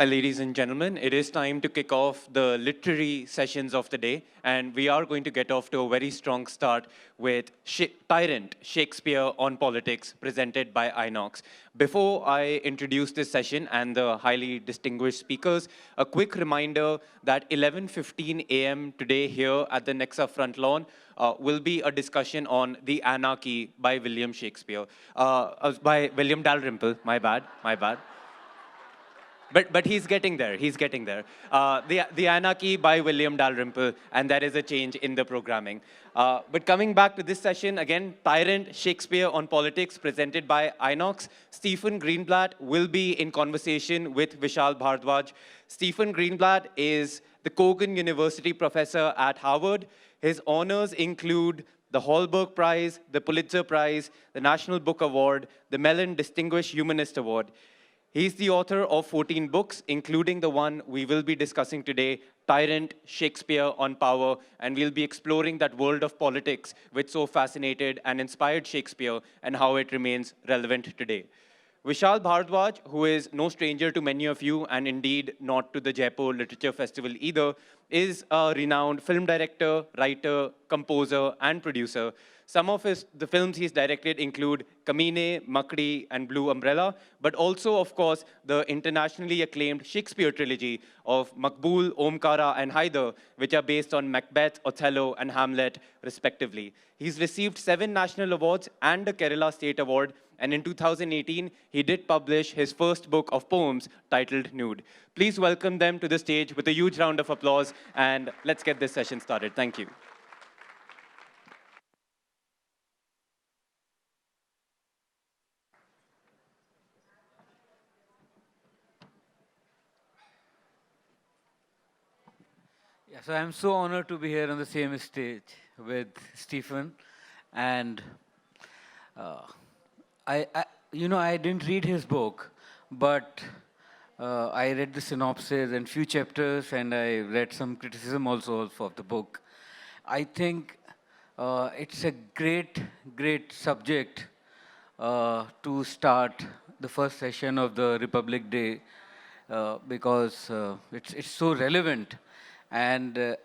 Ladies and gentlemen, it is time to kick off the literary sessions of the day, and we are going to get off to a very strong start with Tyrant, Shakespeare on Politics, presented by Inox. Before I introduce this session and the highly distinguished speakers, a quick reminder that 11:15 a.m. today here at the Nexa front lawn will be a discussion on The Anarchy by William Shakespeare, by William Dalrymple, my bad. But he's getting there. He's getting there. The Anarchy by William Dalrymple, and that is a change in the programming. But coming back to this session, again, Tyrant, Shakespeare on Politics, presented by Inox. Stephen Greenblatt will be in conversation with Vishal Bhardwaj. Stephen Greenblatt is the Cogan University professor at Harvard. His honors include the Holberg Prize, the Pulitzer Prize, the National Book Award, the Mellon Distinguished Humanist Award. He's the author of 14 books, including the one we will be discussing today, Tyrant, Shakespeare on Power, and we'll be exploring that world of politics which so fascinated and inspired Shakespeare and how it remains relevant today. Vishal Bhardwaj, who is no stranger to many of you, and indeed not to the Jaipur Literature Festival either, is a renowned film director, writer, composer, and producer. Some of the films he's directed include Kaminey, Makdee, and Blue Umbrella, but also, of course, the internationally acclaimed Shakespeare Trilogy of Maqbool, Omkara, and Haider, which are based on Macbeth, Othello, and Hamlet, respectively. He's received 7 national awards and a Kerala State Award, and in 2018, he did publish his first book of poems titled Nude. Please welcome them to the stage with a huge round of applause, and let's get this session started. Thank you. Yeah, so I'm so honored to be here on the same stage with Stephen, and I didn't read his book, but I read the synopsis and few chapters, and I read some criticism also of the book. I think it's a great subject to start the first session of the Republic Day because it's so relevant. And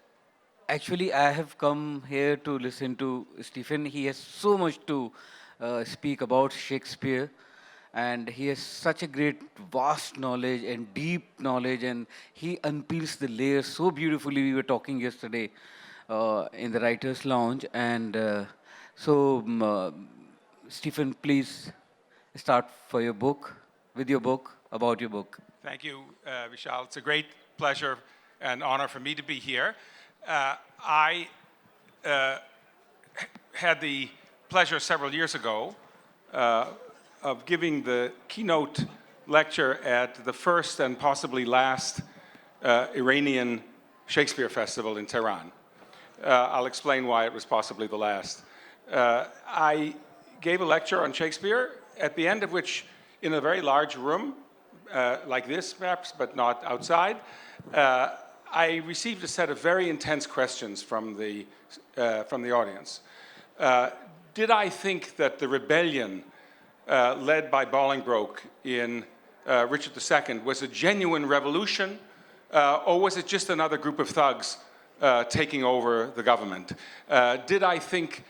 actually, I have come here to listen to Stephen. He has so much to speak about Shakespeare, and he has such a great, vast knowledge and deep knowledge, and he unpeels the layers so beautifully. We were talking yesterday in the Writers' Lounge, and Stephen, please start for your book, with your book, about your book. Thank you, Vishal. It's a great pleasure and honor for me to be here. I had the pleasure several years ago of giving the keynote lecture at the first and possibly last Iranian Shakespeare Festival in Tehran. I'll explain why it was possibly the last. I gave a lecture on Shakespeare, at the end of which, in a very large room, like this perhaps, but not outside, I received a set of very intense questions from the audience. Did I think that the rebellion led by Bolingbroke in Richard II was a genuine revolution, or was it just another group of thugs taking over the government? Did I think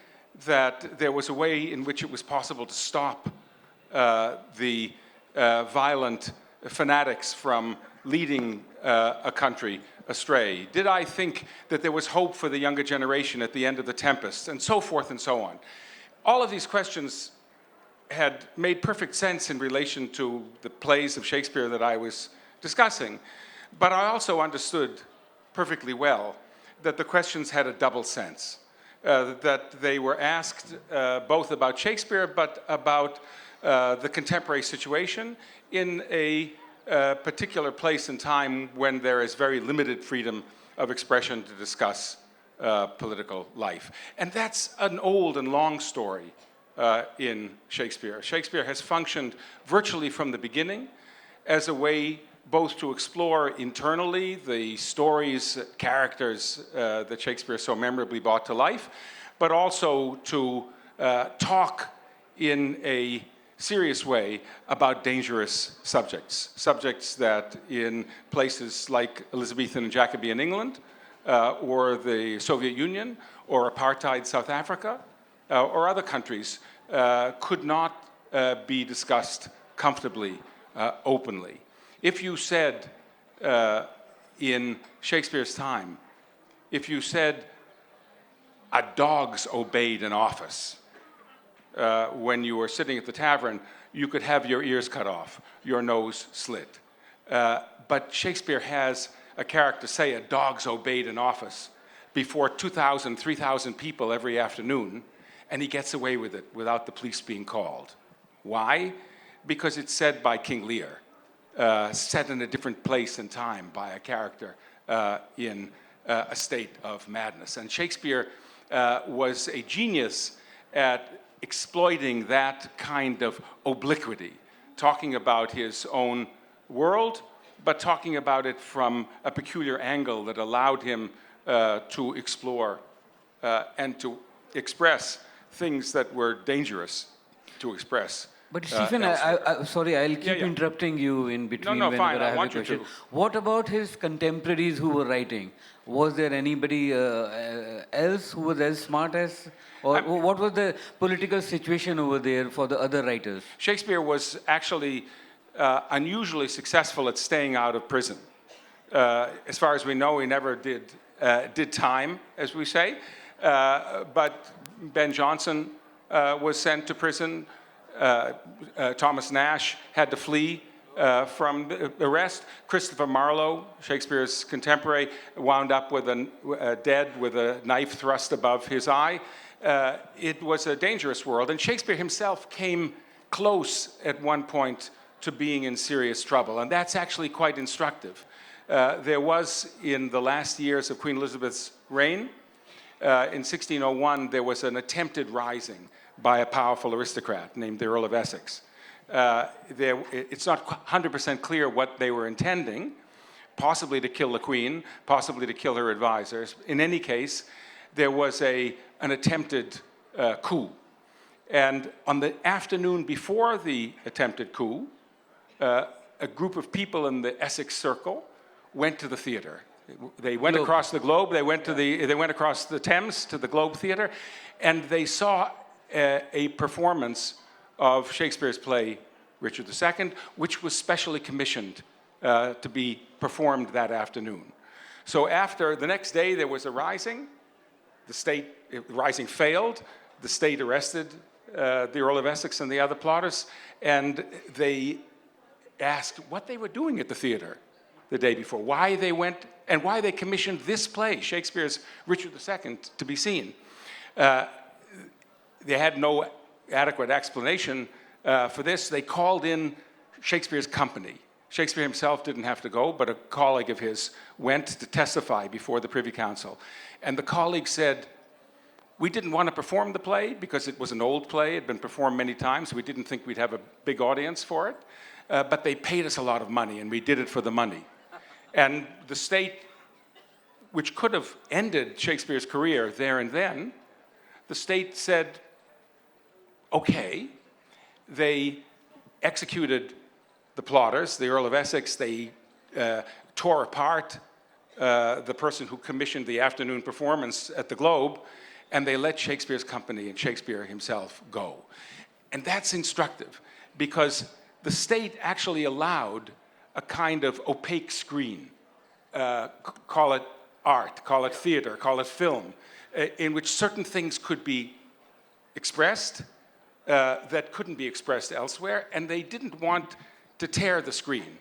that there was a way in which it was possible to stop the violent fanatics from leading a country astray? Did I think that there was hope for the younger generation at the end of the Tempest, and so forth and so on? All of these questions had made perfect sense in relation to the plays of Shakespeare that I was discussing, but I also understood perfectly well that the questions had a double sense, that they were asked both about Shakespeare, but about the contemporary situation in a particular place and time when there is very limited freedom of expression to discuss political life. And that's an old and long story in Shakespeare. Shakespeare has functioned virtually from the beginning as a way both to explore internally the stories, characters that Shakespeare so memorably brought to life, but also to talk in a serious way about dangerous subjects. Subjects that in places like Elizabethan and Jacobean England, or the Soviet Union, or apartheid South Africa, or other countries, could not be discussed comfortably, openly. If you said in Shakespeare's time, if you said, "A dog's obeyed in office," when you were sitting at the tavern, you could have your ears cut off, your nose slit. But Shakespeare has a character say, "A dog's obeyed in office," before 2,000, 3,000 people every afternoon, and he gets away with it without the police being called. Why? Because it's said by King Lear, set in a different place and time by a character in a state of madness. And Shakespeare was a genius at exploiting that kind of obliquity, talking about his own world, but talking about it from a peculiar angle that allowed him to explore and to express things that were dangerous to express. But Stephen, sorry, I'll keep interrupting you in between No, whenever fine, I have want a question. you to. What about his contemporaries who were writing? Was there anybody else who was as smart as, or what was the political situation over there for the other writers? Shakespeare was actually unusually successful at staying out of prison. As far as we know, he never did time, as we say. But Ben Jonson was sent to prison. Thomas Nash had to flee from the arrest. Christopher Marlowe, Shakespeare's contemporary, wound up with dead with a knife thrust above his eye. It was a dangerous world, and Shakespeare himself came close at one point to being in serious trouble, and that's actually quite instructive. There was, in the last years of Queen Elizabeth's reign, in 1601, there was an attempted rising by a powerful aristocrat named the Earl of Essex. It's not 100% clear what they were intending, possibly to kill the Queen, possibly to kill her advisors. In any case, there was an attempted coup. And on the afternoon before the attempted coup, a group of people in the Essex Circle went to the theater. They went across the globe. They went across the Thames to the Globe Theater, and they saw a performance of Shakespeare's play Richard II, which was specially commissioned to be performed that afternoon. So after the next day, there was a rising. The rising failed. The state arrested the Earl of Essex and the other plotters, and they asked what they were doing at the theater the day before, why they went, and why they commissioned this play, Shakespeare's Richard II, to be seen. They had no adequate explanation for this. They called in Shakespeare's company. Shakespeare himself didn't have to go, but a colleague of his went to testify before the Privy Council. And the colleague said, "We didn't want to perform the play because it was an old play. It had been performed many times. We didn't think we'd have a big audience for it. But they paid us a lot of money, and we did it for the money." And the state, which could have ended Shakespeare's career there and then, the state said, okay. They executed the plotters, the Earl of Essex. They tore apart the person who commissioned the afternoon performance at the Globe, and they let Shakespeare's company and Shakespeare himself go. And that's instructive, because the state actually allowed a kind of opaque screen, call it art, call it theater, call it film, in which certain things could be expressed that couldn't be expressed elsewhere, and they didn't want to tear the screen.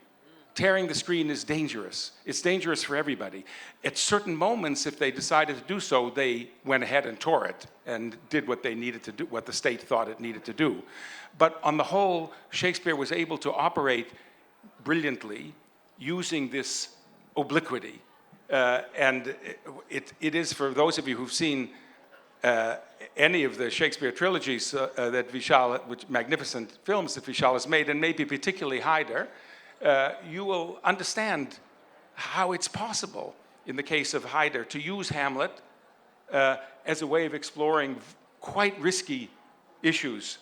Tearing the screen is dangerous. It's dangerous for everybody. At certain moments, if they decided to do so, they went ahead and tore it and did what they needed to do, what the state thought it needed to do. But on the whole, Shakespeare was able to operate brilliantly using this obliquity. And it is, for those of you who've seen any of the Shakespeare trilogies that Vishal, which magnificent films that Vishal has made, and maybe particularly Haider, you will understand how it's possible, in the case of Haider, to use Hamlet as a way of exploring quite risky issues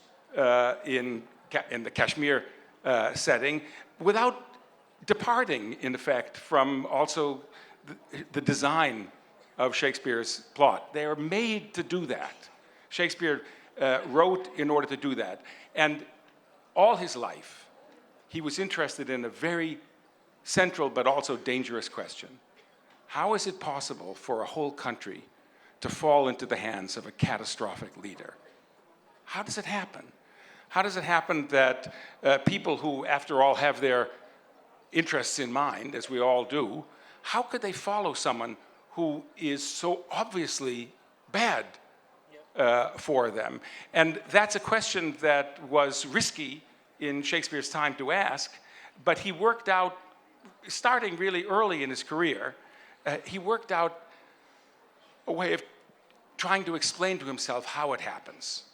in in the Kashmir setting, without departing, in effect, from also the design of Shakespeare's plot. They are made to do that. Shakespeare wrote in order to do that. And all his life, he was interested in a very central but also dangerous question. How is it possible for a whole country to fall into the hands of a catastrophic leader? How does it happen? How does it happen that people who, after all, have their interests in mind, as we all do, how could they follow someone who is so obviously bad for them? And that's a question that was risky in Shakespeare's time to ask, but he worked out, starting really early in his career, he worked out a way of trying to explain to himself how it happens.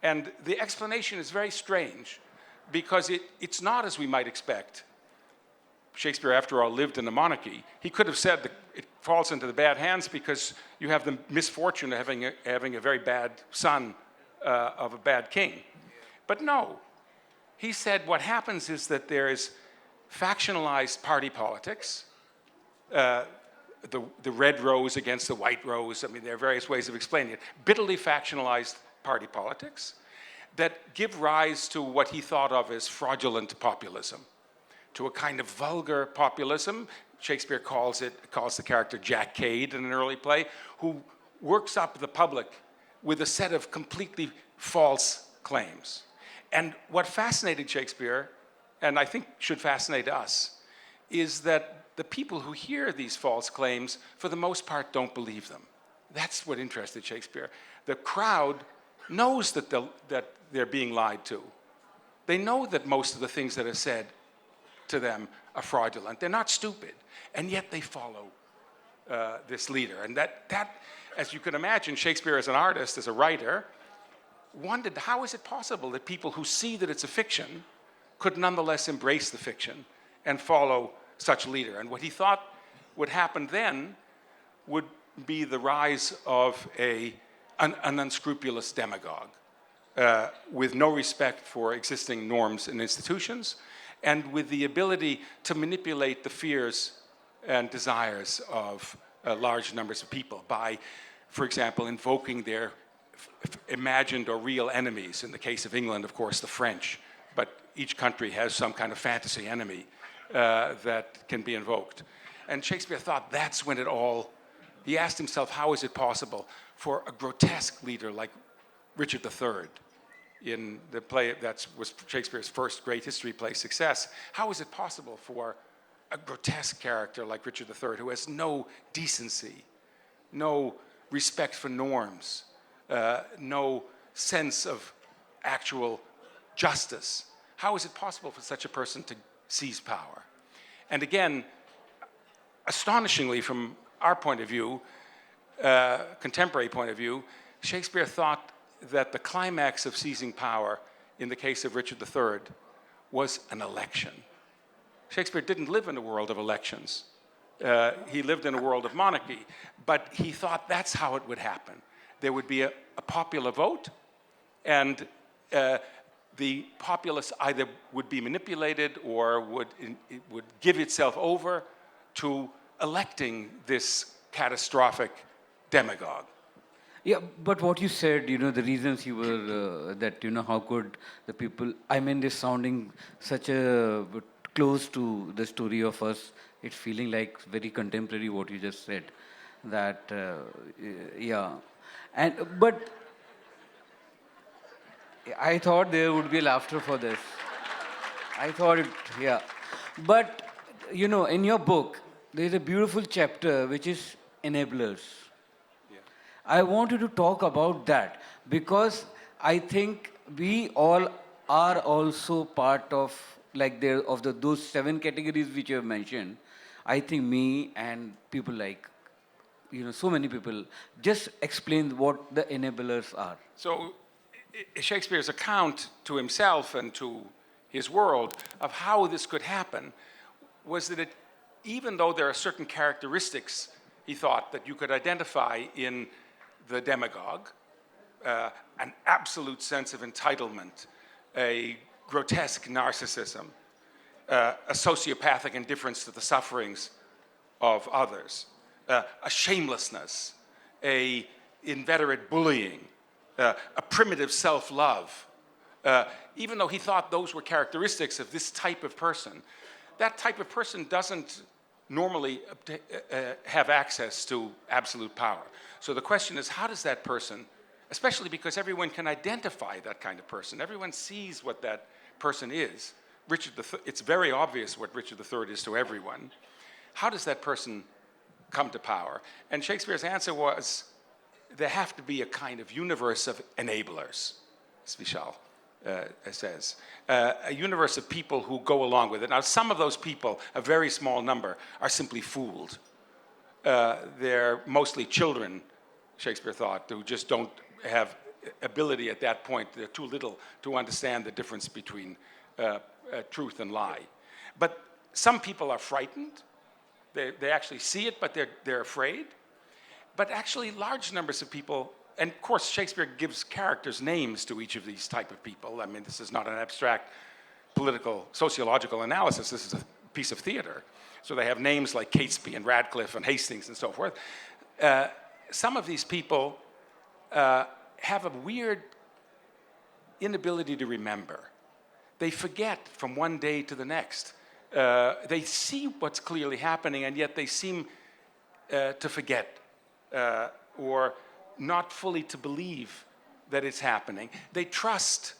And the explanation is very strange, because it's not as we might expect. Shakespeare, after all, lived in a monarchy. He could have said that it falls into the bad hands because you have the misfortune of having a very bad son of a bad king. But no, he said what happens is that there is factionalized party politics, the red rose against the white rose. I mean, there are various ways of explaining it. Bitterly factionalized party politics that give rise to what he thought of as fraudulent populism, to a kind of vulgar populism. Shakespeare calls the character Jack Cade in an early play, who works up the public with a set of completely false claims. And what fascinated Shakespeare, and I think should fascinate us, is that the people who hear these false claims, for the most part, don't believe them. That's what interested Shakespeare. The crowd knows that they're being lied to. They know that most of the things that are said to them are fraudulent. They're not stupid, and yet they follow this leader. And that, as you can imagine, Shakespeare as an artist, as a writer, wondered how is it possible that people who see that it's a fiction could nonetheless embrace the fiction and follow such a leader. And what he thought would happen then would be the rise of an unscrupulous demagogue with no respect for existing norms and institutions, and with the ability to manipulate the fears and desires of large numbers of people by, for example, invoking their imagined or real enemies. In the case of England, of course, the French, but each country has some kind of fantasy enemy that can be invoked. And Shakespeare thought that's when he asked himself, how is it possible for a grotesque leader like Richard III, in the play that was Shakespeare's first great history play success, how is it possible for a grotesque character like Richard III, who has no decency, no respect for norms, no sense of actual justice, how is it possible for such a person to seize power? And again, astonishingly from our point of view, contemporary point of view, Shakespeare thought that the climax of seizing power in the case of Richard III was an election. Shakespeare didn't live in a world of elections. He lived in a world of monarchy, but he thought that's how it would happen. There would be a popular vote, and the populace either would be manipulated or would give itself over to electing this catastrophic demagogue. Yeah, but what you said, the reasons you were, that, how could the people, I mean, this sounding such a close to the story of us, it's feeling like very contemporary what you just said, that, yeah. But I thought there would be laughter for this. I thought it, yeah. But, in your book, there is a beautiful chapter which is enablers. Yeah. I want you to talk about that because I think we all are also part of, those 7 categories which you have mentioned. I think me and people like, so many people, just explain what the enablers are. So, Shakespeare's account to himself and to his world of how this could happen was that even though there are certain characteristics, he thought, that you could identify in the demagogue, an absolute sense of entitlement, a grotesque narcissism, a sociopathic indifference to the sufferings of others, a shamelessness, a inveterate bullying, a primitive self-love. Even though he thought those were characteristics of this type of person, that type of person doesn't normally have access to absolute power. So the question is, how does that person, especially because everyone can identify that kind of person, everyone sees what that person is. It's very obvious what Richard III is to everyone. How does that person come to power? And Shakespeare's answer was, there have to be a kind of universe of enablers, as Vishal says, a universe of people who go along with it. Now, some of those people, a very small number, are simply fooled. They're mostly children, Shakespeare thought, who just don't have ability at that point. They're too little to understand the difference between truth and lie. But some people are frightened. They actually see it, but they're afraid. But actually, large numbers of people, and of course, Shakespeare gives characters names to each of these type of people. I mean, this is not an abstract political, sociological analysis. This is a piece of theater. So they have names like Catesby and Radcliffe and Hastings and so forth. Some of these people have a weird inability to remember. They forget from one day to the next. They see what's clearly happening, and yet they seem to forget or not fully to believe that it's happening. They trust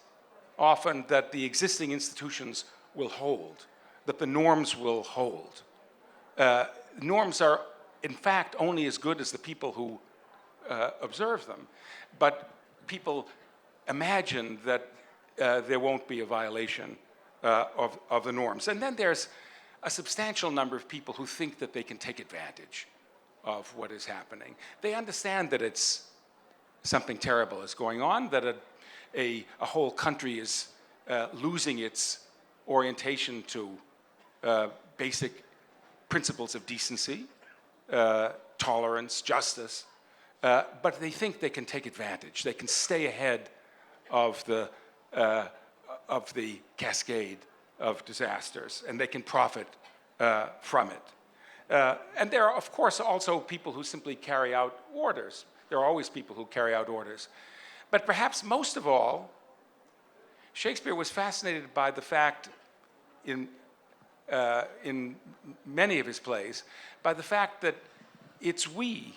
often that the existing institutions will hold, that the norms will hold. Norms are, in fact, only as good as the people who observe them. But people imagine that there won't be a violation of the norms. And then there's a substantial number of people who think that they can take advantage of what is happening. They understand that it's something terrible is going on, that a whole country is losing its orientation to basic principles of decency, tolerance, justice, but they think they can take advantage. They can stay ahead of the cascade of disasters, and they can profit from it. And there are, of course, also people who simply carry out orders. There are always people who carry out orders. But perhaps most of all, Shakespeare was fascinated by the fact in many of his plays, by the fact that it's we,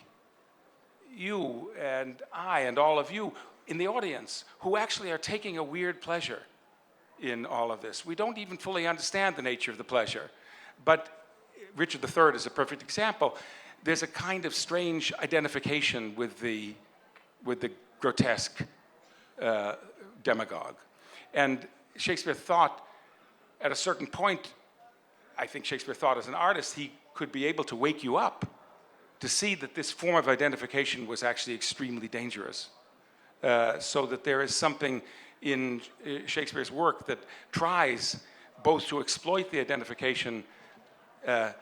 you and I and all of you in the audience, who actually are taking a weird pleasure in all of this. We don't even fully understand the nature of the pleasure. But Richard III is a perfect example. There's a kind of strange identification with the grotesque demagogue. And Shakespeare thought, at a certain point, I think Shakespeare thought as an artist, he could be able to wake you up to see that this form of identification was actually extremely dangerous. So that there is something in Shakespeare's work that tries both to exploit the identification, that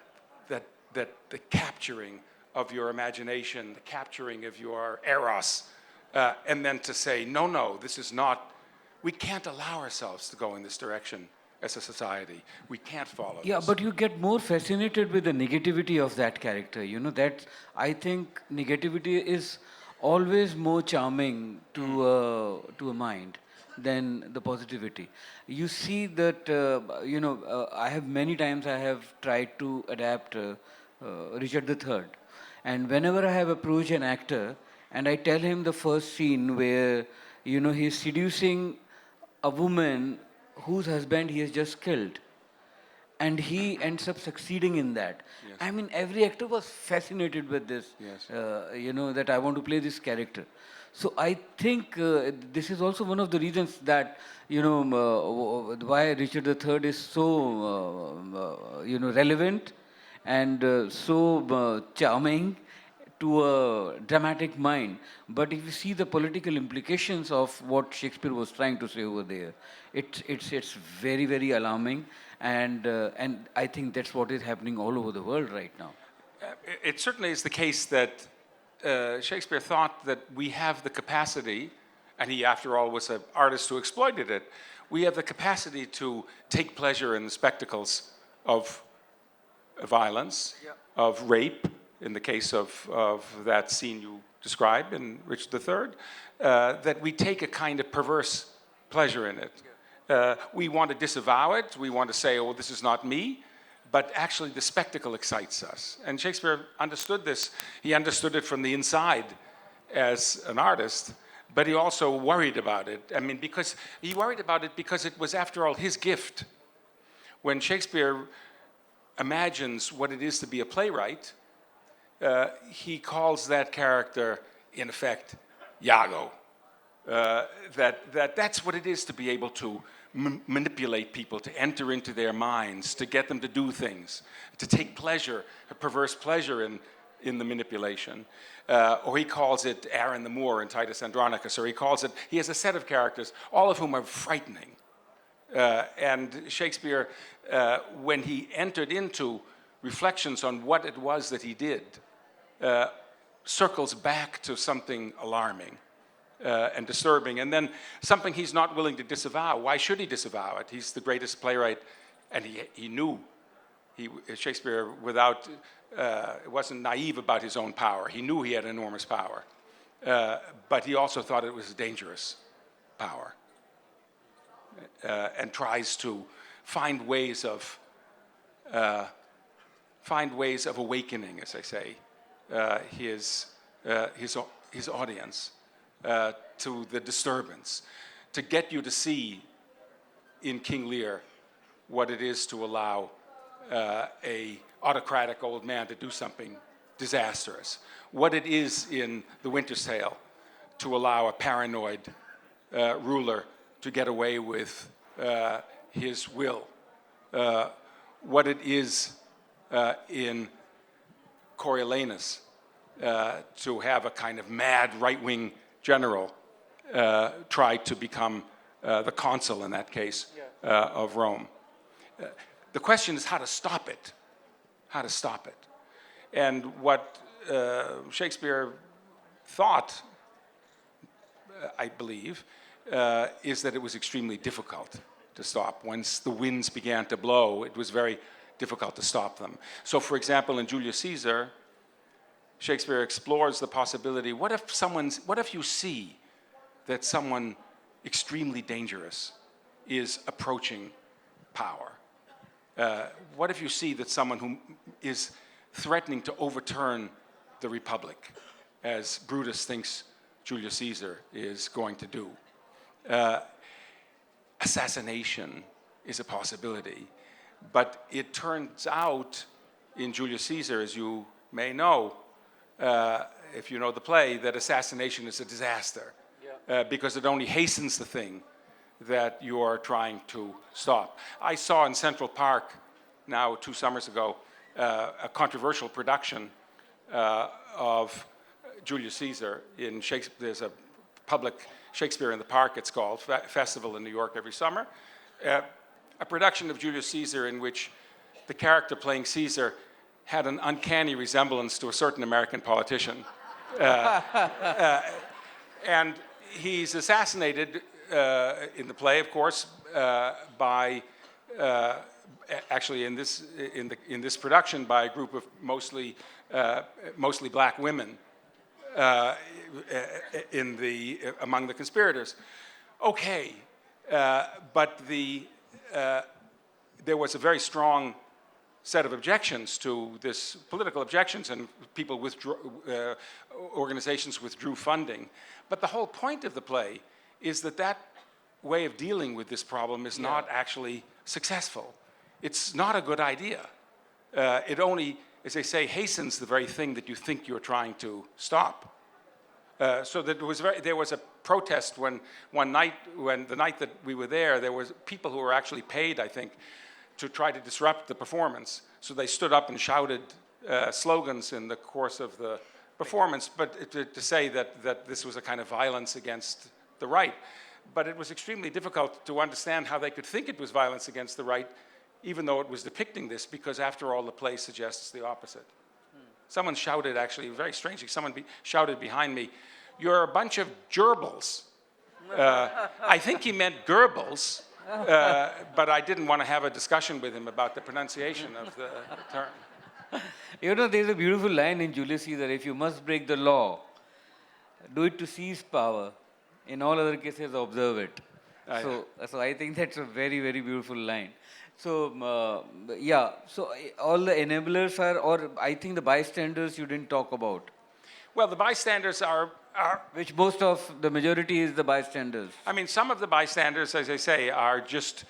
the capturing of your imagination, the capturing of your eros, and then to say, no, this is not, we can't allow ourselves to go in this direction as a society. We can't follow this. But you get more fascinated with the negativity of that character. You know, that I think negativity is always more charming to a mind than the positivity. You see that, I have many times I have tried to adapt Richard III. And whenever I have approached an actor and I tell him the first scene where, he's seducing a woman whose husband he has just killed, and he ends up succeeding in that. Yes. I mean, every actor was fascinated with this, Yes. that I want to play this character. So I think this is also one of the reasons that, why Richard III is so, relevant and so charming to a dramatic mind. But if you see the political implications of what Shakespeare was trying to say over there, it's very, very alarming. And I think that's what is happening all over the world right now. It certainly is the case that Shakespeare thought that we have the capacity, and he, after all, was an artist who exploited it, we have the capacity to take pleasure in the spectacles of violence, of rape, in the case of that scene you described in Richard III, that we take a kind of perverse pleasure in it. We want to disavow it. We want to say, oh, this is not me. But actually, the spectacle excites us. And Shakespeare understood this. He understood it from the inside as an artist, but he also worried about it. I mean, because he worried about it because it was, after all, his gift. When Shakespeare imagines what it is to be a playwright, he calls that character, in effect, Iago. That's what it is to be able to manipulate people, to enter into their minds, to get them to do things, to take pleasure, a perverse pleasure in the manipulation. Or he calls it Aaron the Moor in Titus Andronicus, or he has a set of characters, all of whom are frightening. And Shakespeare, when he entered into reflections on what it was that he did, circles back to something alarming and disturbing, and then something he's not willing to disavow. Why should he disavow it? He's the greatest playwright, and he knew. Shakespeare, wasn't naive about his own power. He knew he had enormous power, but he also thought it was a dangerous power, and tries to find ways of awakening, as I say, his audience to the disturbance, to get you to see in King Lear what it is to allow a autocratic old man to do something disastrous, what it is in The Winter's Tale to allow a paranoid ruler to get away with his will, what it is in Coriolanus to have a kind of mad right-wing general try to become the consul, in that case, of Rome. The question is how to stop it. How to stop it. And what Shakespeare thought, I believe, is that it was extremely difficult to stop. Once the winds began to blow, it was very difficult to stop them. So, for example, in Julius Caesar, Shakespeare explores the possibility, what if you see that someone extremely dangerous is approaching power? What if you see that someone who is threatening to overturn the Republic, as Brutus thinks Julius Caesar is going to do? Assassination is a possibility, but it turns out in Julius Caesar, as you may know, if you know the play, that assassination is a disaster, because it only hastens the thing that you're trying to stop. I saw in Central Park, now 2 summers ago, a controversial production of Julius Caesar in Shakespeare. There's a public Shakespeare in the Park, it's called, festival in New York every summer. A production of Julius Caesar in which the character playing Caesar had an uncanny resemblance to a certain American politician. And he's assassinated in the play, of course, by actually in this production by a group of mostly black women among the conspirators. Okay, but there was a very strong set of objections to this, political objections, and people withdrew, organizations withdrew funding. But the whole point of the play is that way of dealing with this problem is not actually successful. It's not a good idea. It only, as they say, hastens the very thing that you think you're trying to stop. So that there was a protest when the night that we were there was people who were actually paid, I think, to try to disrupt the performance. So they stood up and shouted slogans in the course of the performance, but to say that this was a kind of violence against the right. But it was extremely difficult to understand how they could think it was violence against the right, even though it was depicting this, because after all, the play suggests the opposite. Someone shouted, actually, very strangely, shouted behind me, "You're a bunch of gerbils." I think he meant Goebbels, but I didn't want to have a discussion with him about the pronunciation of the term. You know, there's a beautiful line in Julius Caesar, if you must break the law, do it to seize power. In all other cases, observe it. So I think that's a very, very beautiful line. So, so all the enablers are, or I think the bystanders you didn't talk about. Well, the bystanders are which most of the majority is the bystanders. I mean, some of the bystanders, as I say, are just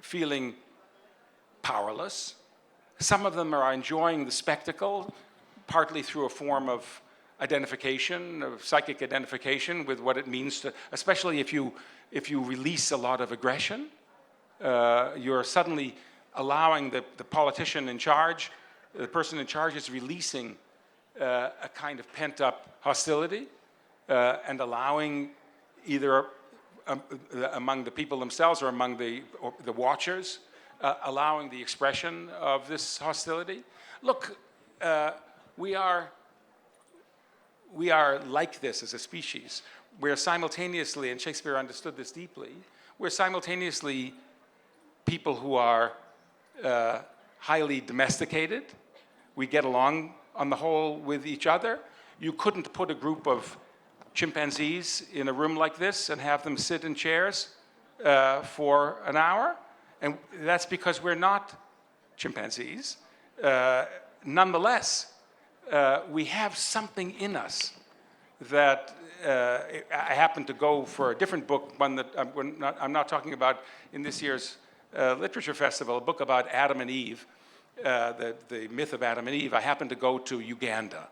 feeling powerless. Some of them are enjoying the spectacle, partly through a form of identification, of psychic identification with what it means to, especially if you release a lot of aggression, you're suddenly allowing the politician in charge, the person in charge is releasing a kind of pent-up hostility and allowing either among the people themselves or among the watchers, allowing the expression of this hostility. Look, we are like this as a species. We're simultaneously, and Shakespeare understood this deeply, we're simultaneously people who are highly domesticated. We get along on the whole with each other. You couldn't put a group of chimpanzees in a room like this and have them sit in chairs for an hour. And that's because we're not chimpanzees. Nonetheless, we have something in us that I happen to go for a different book, one that I'm not talking about in this year's Literature Festival, a book about Adam and Eve, the myth of Adam and Eve. I happened to go to Uganda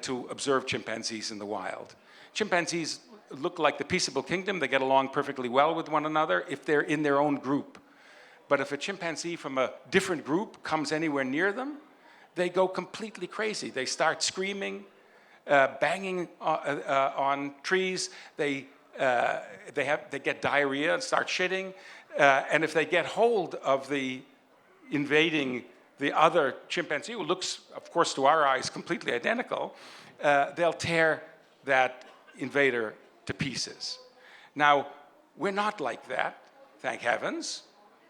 to observe chimpanzees in the wild. Chimpanzees look like the peaceable kingdom. They get along perfectly well with one another if they're in their own group. But if a chimpanzee from a different group comes anywhere near them, they go completely crazy. They start screaming, banging on trees. They get diarrhea and start shitting. And if they get hold of the other chimpanzee, who looks, of course, to our eyes, completely identical, they'll tear that invader to pieces. Now, we're not like that, thank heavens.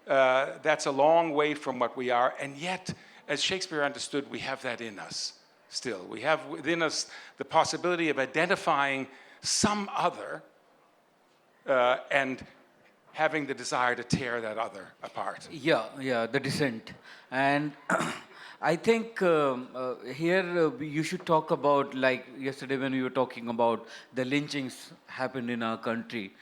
That's a long way from what we are, and yet, as Shakespeare understood, we have that in us still. We have within us the possibility of identifying some other and having the desire to tear that other apart. Yeah, the dissent. And I think here you should talk about, like yesterday when we were talking about the lynchings happened in our country,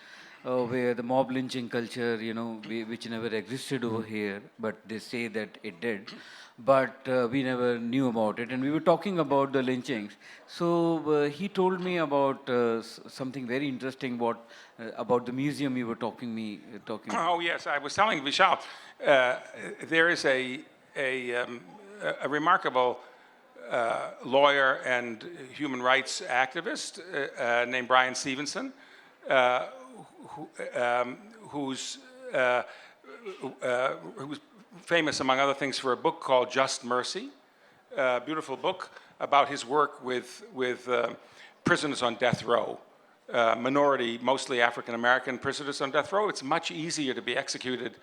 where the mob lynching culture, which never existed over here, but they say that it did. But we never knew about it. And we were talking about the lynchings. So he told me about something very interesting about the museum you were talking. Oh, yes, I was telling Vishal, there is a remarkable lawyer and human rights activist named Bryan Stevenson, who's famous, among other things, for a book called Just Mercy, a beautiful book about his work with prisoners on death row, minority, mostly African-American prisoners on death row. It's much easier to be executed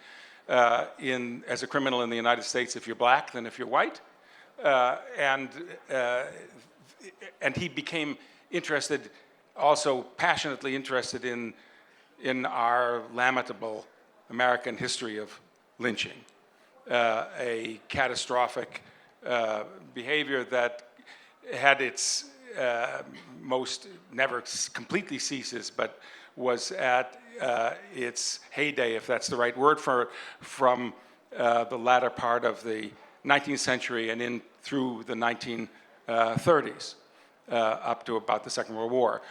as a criminal in the United States if you're black than if you're white. And he became interested, also passionately interested in our lamentable American history of lynching. A catastrophic behavior that had its never completely ceases, but was at its heyday, if that's the right word from the latter part of the 19th century and through the 1930s, up to about the Second World War,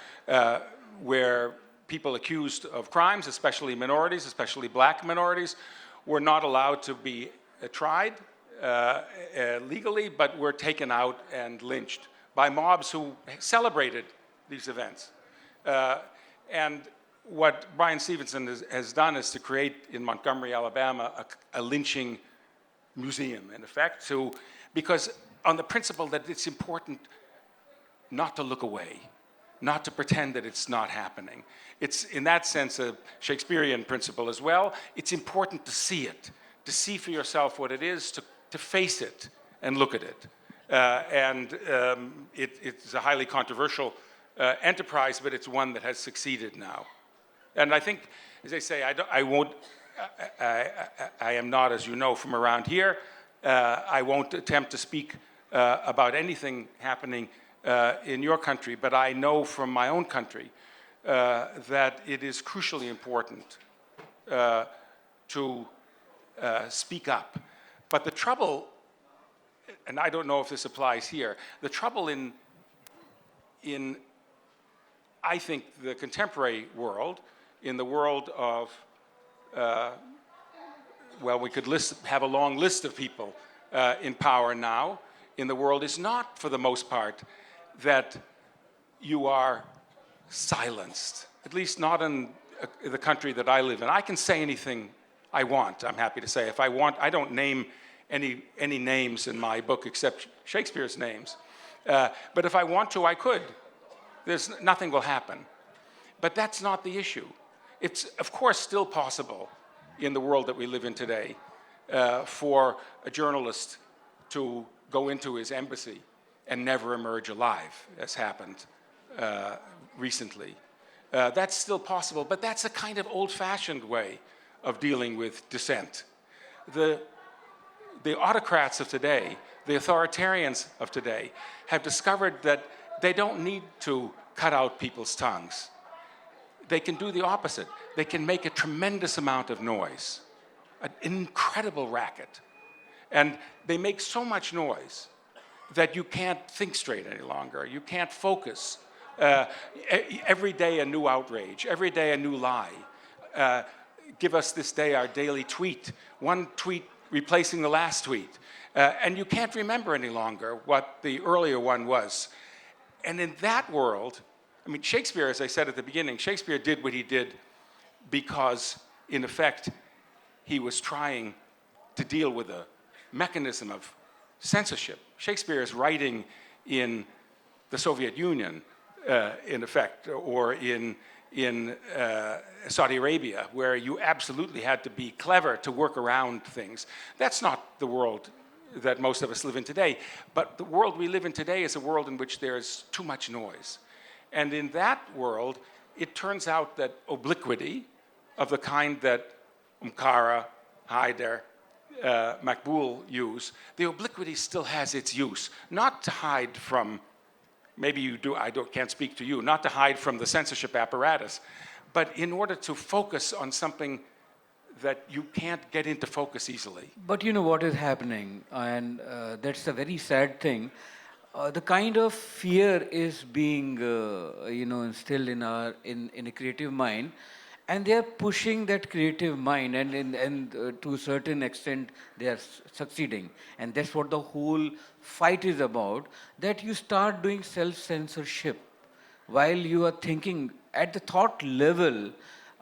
where people accused of crimes, especially minorities, especially black minorities, were not allowed to be tried legally, but were taken out and lynched by mobs who celebrated these events. And what Bryan Stevenson has done is to create in Montgomery, Alabama, a lynching museum, in effect, because on the principle that it's important not to look away, not to pretend that it's not happening. It's, in that sense, a Shakespearean principle as well. It's important to see it, to see for yourself what it is, to face it and look at it. It's a highly controversial enterprise, but it's one that has succeeded now. And I think, as I say, I am not, as you know, from around here. I won't attempt to speak about anything happening in your country, but I know from my own country that it is crucially important to speak up. But the trouble, and I don't know if this applies here, the trouble in I think, the contemporary world, in the world of, well, we could have a long list of people in power now in the world, is not, for the most part, that you are silenced, at least not in the country that I live in. I can say anything I want, I'm happy to say. If I want, I don't name any names in my book except Shakespeare's names. But if I want to, I could. Nothing will happen. But that's not the issue. It's, of course, still possible in the world that we live in today for a journalist to go into his embassy and never emerge alive, as happened recently. That's still possible, but that's a kind of old-fashioned way of dealing with dissent. The autocrats of today, the authoritarians of today, have discovered that they don't need to cut out people's tongues. They can do the opposite. They can make a tremendous amount of noise, an incredible racket. And they make so much noise that you can't think straight any longer. You can't focus. Every day a new outrage, every day a new lie. Give us this day our daily tweet, one tweet replacing the last tweet. And you can't remember any longer what the earlier one was. And in that world, I mean, Shakespeare, as I said at the beginning, Shakespeare did what he did because, in effect, he was trying to deal with a mechanism of censorship. Shakespeare is writing in the Soviet Union, in effect, or in Saudi Arabia, where you absolutely had to be clever to work around things. That's not the world that most of us live in today. But the world we live in today is a world in which there's too much noise. And in that world, it turns out that obliquity of the kind that Omkara, Haider, Maqbool use, the obliquity still has its use. Not to hide from, maybe you do, can't speak to you, not to hide from the censorship apparatus, but in order to focus on something that you can't get into focus easily. But you know what is happening, and that's a very sad thing. The kind of fear is being, instilled in a creative mind, and they are pushing that creative mind, and to a certain extent they are succeeding. And that's what the whole fight is about. That you start doing self-censorship while you are thinking at the thought level.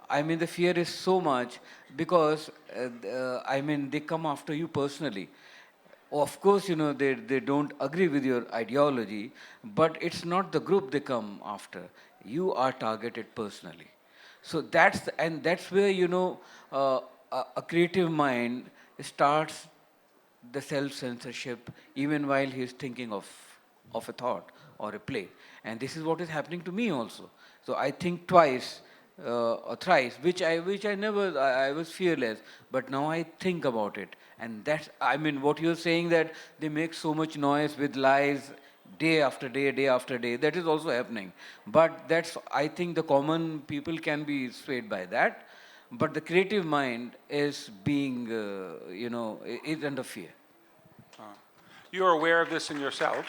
I mean, the fear is so much because, they come after you personally. Of course, they don't agree with your ideology, but it's not the group they come after. You are targeted personally. So that's where, a creative mind starts the self-censorship even while he's thinking of a thought or a play. And this is what is happening to me also. So I think twice or thrice, which I never, I was fearless, but now I think about it. And that's, what you're saying, that they make so much noise with lies day after day, that is also happening. But that's, I think the common people can be swayed by that. But the creative mind is being, is under fear. You're aware of this in yourself?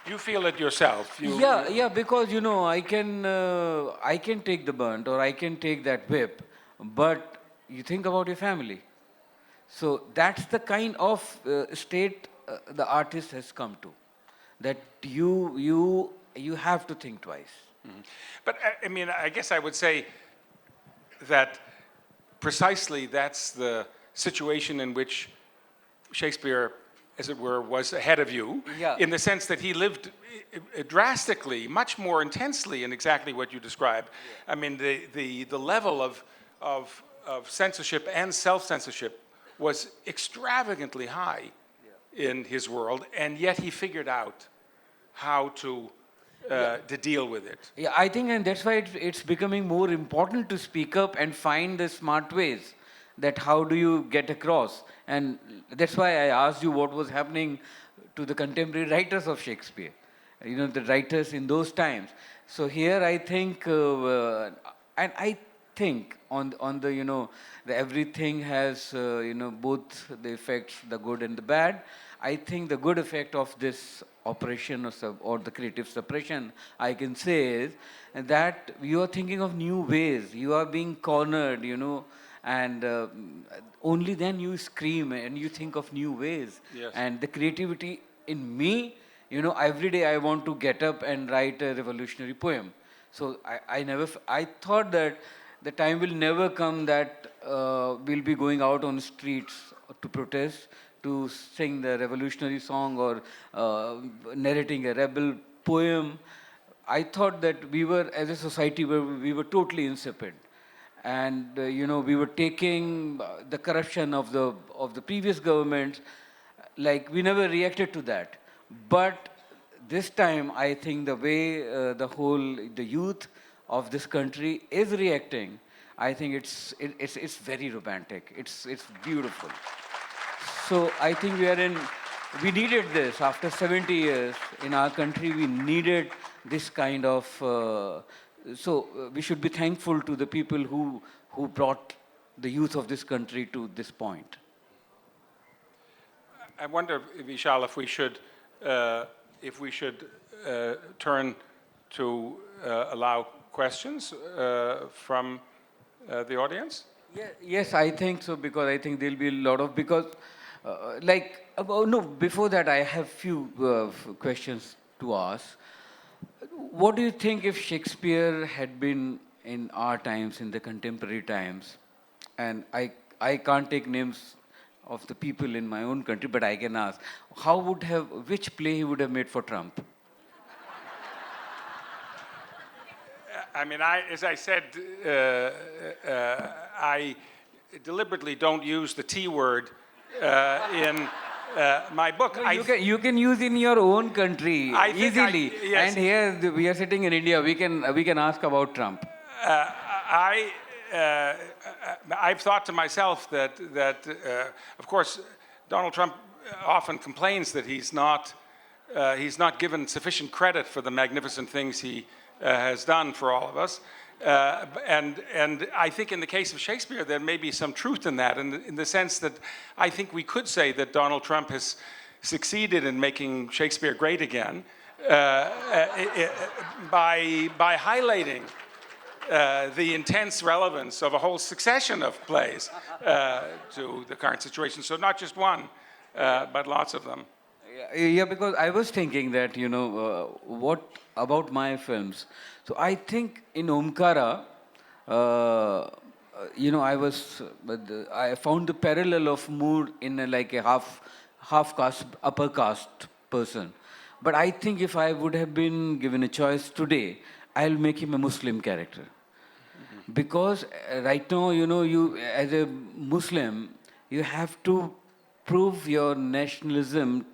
You feel it yourself? Yeah, because, I can take the burnt or I can take that whip, but you think about your family. So that's the kind of state the artist has come to, that you have to think twice. Mm-hmm. But I guess I would say that precisely that's the situation in which Shakespeare as it were, was ahead of you, Yeah. in the sense that he lived drastically, much more intensely in exactly what you described. Yeah. I mean, the level of censorship and self-censorship was extravagantly high in his world, and yet he figured out how to deal with it. Yeah, I think, and that's why it's becoming more important to speak up and find the smart ways that how do you get across. And that's why I asked you what was happening to the contemporary writers of Shakespeare, the writers in those times. So here I think, and I think on the, the everything has, both the effects, the good and the bad. I think the good effect of this operation or the creative suppression, I can say, is that you are thinking of new ways. You are being cornered, and only then you scream and you think of new ways. Yes. And the creativity in me, every day I want to get up and write a revolutionary poem. So I thought that the time will never come that we'll be going out on streets to protest, to sing the revolutionary song or narrating a rebel poem. I thought that we were, as a society, we were totally insipid. And, we were taking the corruption of the previous governments, like we never reacted to that. But this time, I think the way the youth of this country is reacting, I think it's very romantic. It's beautiful. So I think we needed this. After 70 years in our country, we needed this kind of, we should be thankful to the people who brought the youth of this country to this point. I wonder, Vishal, if we should turn to allow questions from the audience. Yeah, yes, I think so, because I think there'll be a lot of, before that I have few questions to ask. What do you think if Shakespeare had been in our times, in the contemporary times, and I can't take names of the people in my own country, but I can ask, which play he would have made for Trump? I mean, as I said, I deliberately don't use the T word in my book. No, you can use in your own country easily. Yes. And here we are sitting in India. We can ask about Trump. I've thought to myself that of course, Donald Trump often complains that he's not given sufficient credit for the magnificent things he has done for all of us. And I think in the case of Shakespeare, there may be some truth in that, in the sense that I think we could say that Donald Trump has succeeded in making Shakespeare great again by highlighting the intense relevance of a whole succession of plays to the current situation. So not just one, but lots of them. Yeah, because I was thinking that, what about my films? So I think in Omkara, I found the parallel of mood in a half caste, upper caste person. But I think if I would have been given a choice today, I'll make him a Muslim character. Mm-hmm. Because right now, you as a Muslim, you have to prove your nationalism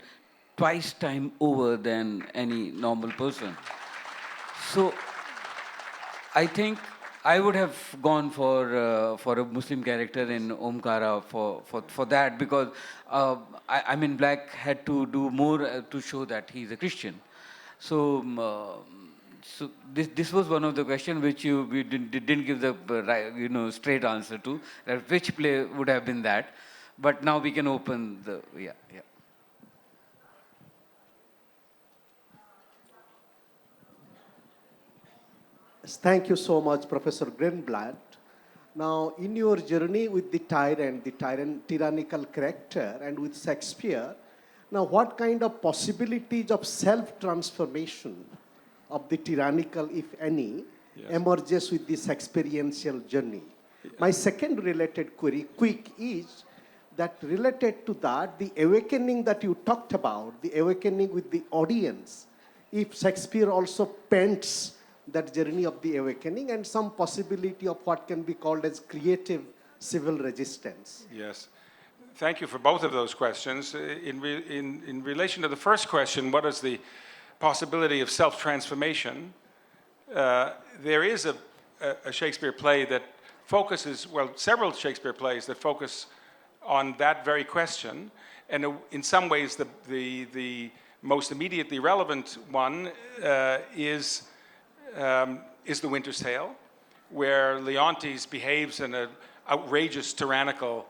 twice time over than any normal person. So I think I would have gone for a Muslim character in Omkara for that, because I'm in Black had to do more to show that he's a Christian. So this was one of the questions which we didn't give the straight answer to, that which play would have been that. But now we can open the yeah. Thank you so much, Professor Greenblatt. Now, in your journey with the tyrant tyrannical character, and with Shakespeare, now what kind of possibilities of self-transformation of the tyrannical, if any, yes, emerges with this experiential journey? Yes. My second related query, quick, is that related to that, the awakening that you talked about, the awakening with the audience, if Shakespeare also paints that journey of the awakening and some possibility of what can be called as creative civil resistance. Yes. Thank you for both of those questions. In relation to the first question, what is the possibility of self-transformation? There is a Shakespeare play that focuses, well, several Shakespeare plays that focus on that very question. And in some ways, the most immediately relevant one is The Winter's Tale, where Leontes behaves in an outrageous, tyrannical,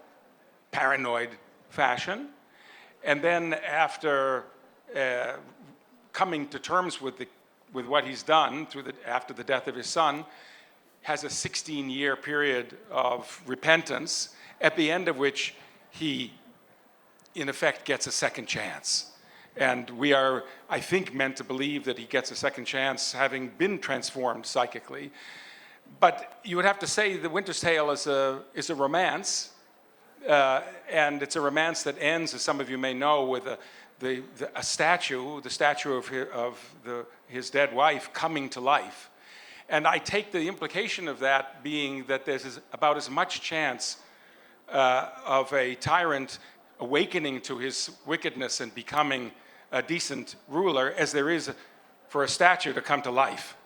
paranoid fashion. And then after coming to terms with what he's done after the death of his son, has a 16-year period of repentance, at the end of which he, in effect, gets a second chance. And we are, I think, meant to believe that he gets a second chance having been transformed psychically. But you would have to say The Winter's Tale is a romance, and it's a romance that ends, as some of you may know, with a statue, the statue of his dead wife coming to life. And I take the implication of that being that there's about as much chance of a tyrant awakening to his wickedness and becoming a decent ruler as there is for a statue to come to life.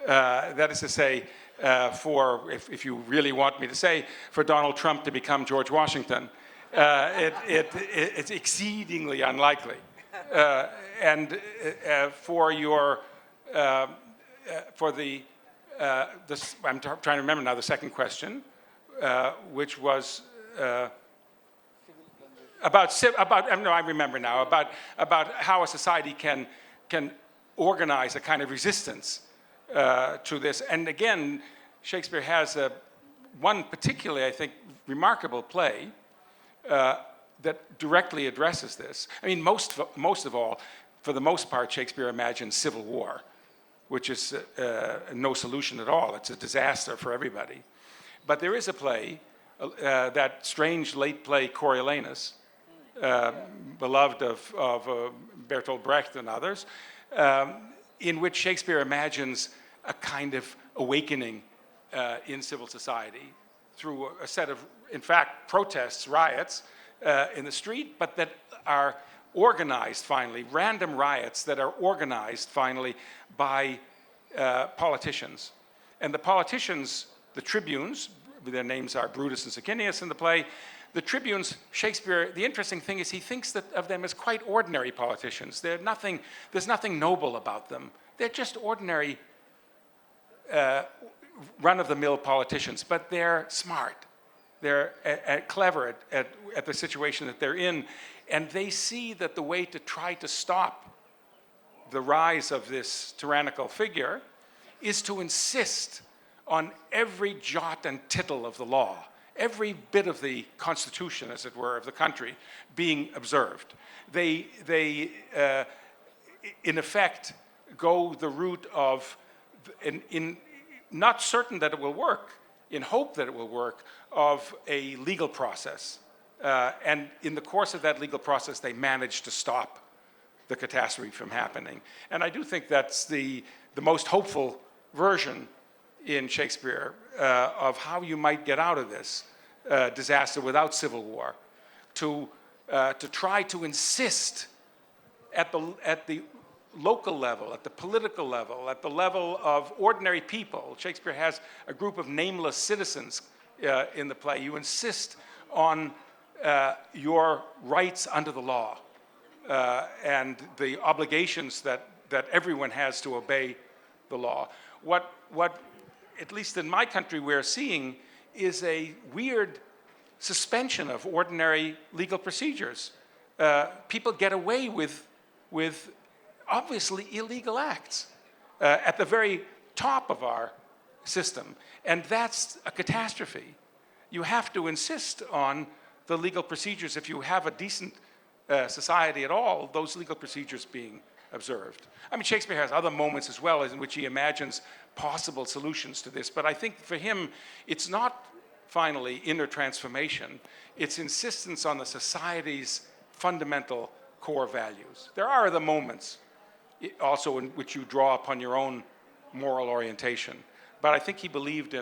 That is to say, if you really want me to say, for Donald Trump to become George Washington. It's exceedingly unlikely. And for the I'm trying to remember now the second question, which was I remember now, about how a society can organize a kind of resistance to this. And again, Shakespeare has one particularly, I think, remarkable play that directly addresses this. I mean, most of all, for the most part, Shakespeare imagines civil war, which is no solution at all. It's a disaster for everybody. But there is a play, that strange late play Coriolanus, beloved of Bertolt Brecht and others, in which Shakespeare imagines a kind of awakening in civil society through a set of, in fact, protests, riots in the street, but that are organized finally, random riots that are organized finally by politicians. And the politicians, the tribunes, their names are Brutus and Sicinius in the play, the tribunes, Shakespeare, the interesting thing is he thinks of them as quite ordinary politicians. There's nothing noble about them. They're just ordinary run-of-the-mill politicians, but they're smart. They're clever at the situation that they're in, and they see that the way to try to stop the rise of this tyrannical figure is to insist on every jot and tittle of the law, every bit of the constitution, as it were, of the country being observed. They in effect, go the route of, in not certain that it will work, in hope that it will work, of a legal process. And in the course of that legal process, they manage to stop the catastrophe from happening. And I do think that's the most hopeful version in Shakespeare of how you might get out of this disaster without civil war, to try to insist at the local level, at the political level, at the level of ordinary people. Shakespeare has a group of nameless citizens in the play. You insist on your rights under the law and the obligations that everyone has to obey the law. What at least in my country we're seeing is a weird suspension of ordinary legal procedures. People get away with obviously illegal acts at the very top of our system. And that's a catastrophe. You have to insist on the legal procedures, if you have a decent society at all, those legal procedures being observed. I mean, Shakespeare has other moments as well in which he imagines possible solutions to this, but I think for him, it's not finally, inner transformation, its insistence on the society's fundamental core values. There are the moments also in which you draw upon your own moral orientation. But I think he believed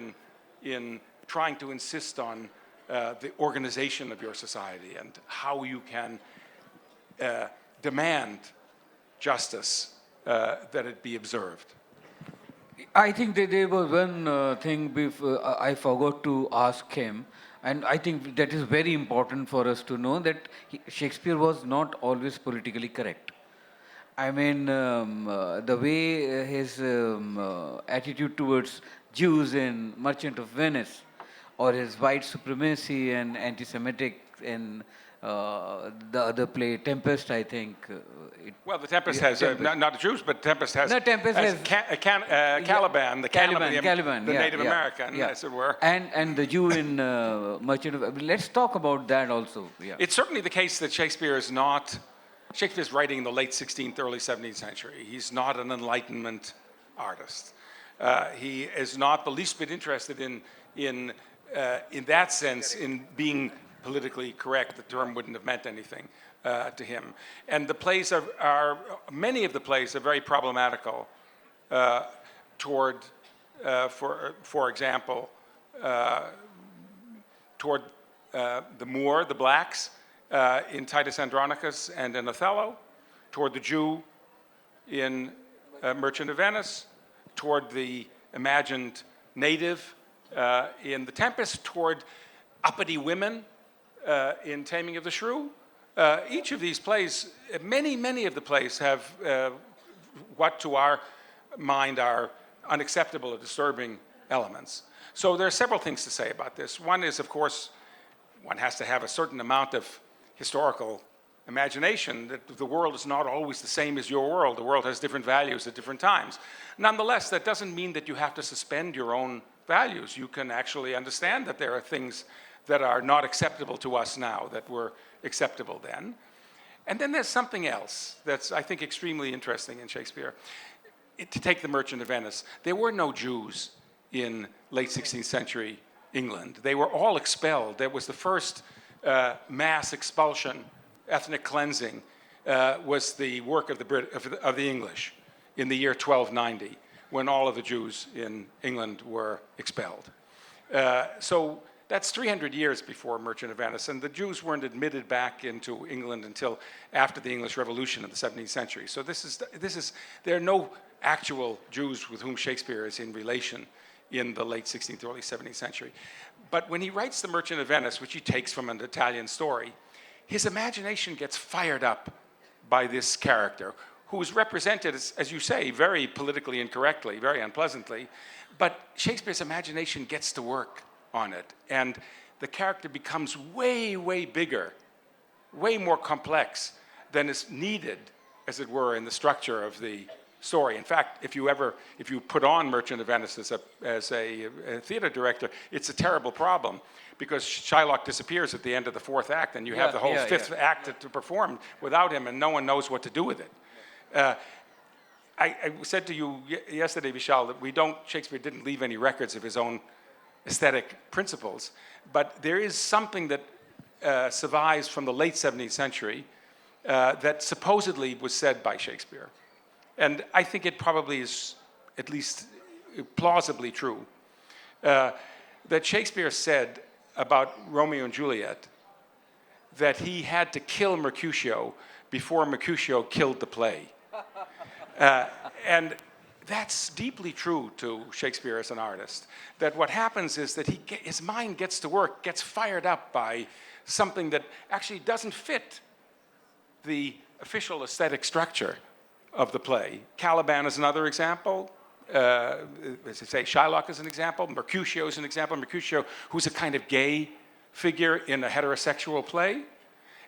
in trying to insist on the organization of your society and how you can demand justice, that it be observed. I think that there was one thing I forgot to ask him, and I think that is very important for us to know that Shakespeare was not always politically correct. I mean, the way his attitude towards Jews in Merchant of Venice, or his white supremacy and anti-Semitic in the other play, Tempest, I think. Well, the Tempest has, not the Jews, but Tempest has, No, Tempest has Caliban, the Caliban, the yeah, Native yeah, American, yeah. as it were. And the Jew in Merchant of... Let's talk about that also. Yeah. It's certainly the case that Shakespeare's writing in the late 16th, early 17th century. He's not an Enlightenment artist. He is not the least bit interested in that sense, in being politically correct. The term wouldn't have meant anything to him. And the plays many of the plays are very problematical toward, for example, toward the Moor, the blacks, in Titus Andronicus and in Othello, toward the Jew in Merchant of Venice, toward the imagined native in The Tempest, toward uppity women in Taming of the Shrew. Each of these plays, many of the plays have what to our mind are unacceptable or disturbing elements. So there are several things to say about this. One is, of course, one has to have a certain amount of historical imagination, that the world is not always the same as your world. The world has different values at different times. Nonetheless, that doesn't mean that you have to suspend your own values. You can actually understand that there are things that are not acceptable to us now that were acceptable then. And then there's something else that's, I think, extremely interesting in Shakespeare. To take the Merchant of Venice, there were no Jews in late 16th century England. They were all expelled. There was the first mass expulsion, ethnic cleansing, was the work of the English in the year 1290, when all of the Jews in England were expelled. So that's 300 years before Merchant of Venice, and the Jews weren't admitted back into England until after the English Revolution of the 17th century. So there are no actual Jews with whom Shakespeare is in relation in the late 16th, early 17th century. But when he writes The Merchant of Venice, which he takes from an Italian story, his imagination gets fired up by this character, who is represented, as you say, very politically incorrectly, very unpleasantly, but Shakespeare's imagination gets to work on it, and the character becomes way, way bigger, way more complex than is needed, as it were, in the structure of the story. In fact, if you put on Merchant of Venice as a theater director, it's a terrible problem, because Shylock disappears at the end of the fourth act, and you have the whole fifth act to perform without him, and no one knows what to do with it. I said to you yesterday, Vishal, that Shakespeare didn't leave any records of his own aesthetic principles, but there is something that survives from the late 17th century that supposedly was said by Shakespeare. And I think it probably is at least plausibly true, that Shakespeare said about Romeo and Juliet that he had to kill Mercutio before Mercutio killed the play. And that's deeply true to Shakespeare as an artist, that what happens is that his mind gets to work, gets fired up by something that actually doesn't fit the official aesthetic structure of the play. Caliban is another example. As I say, Shylock is an example. Mercutio is an example. Mercutio, who's a kind of gay figure in a heterosexual play.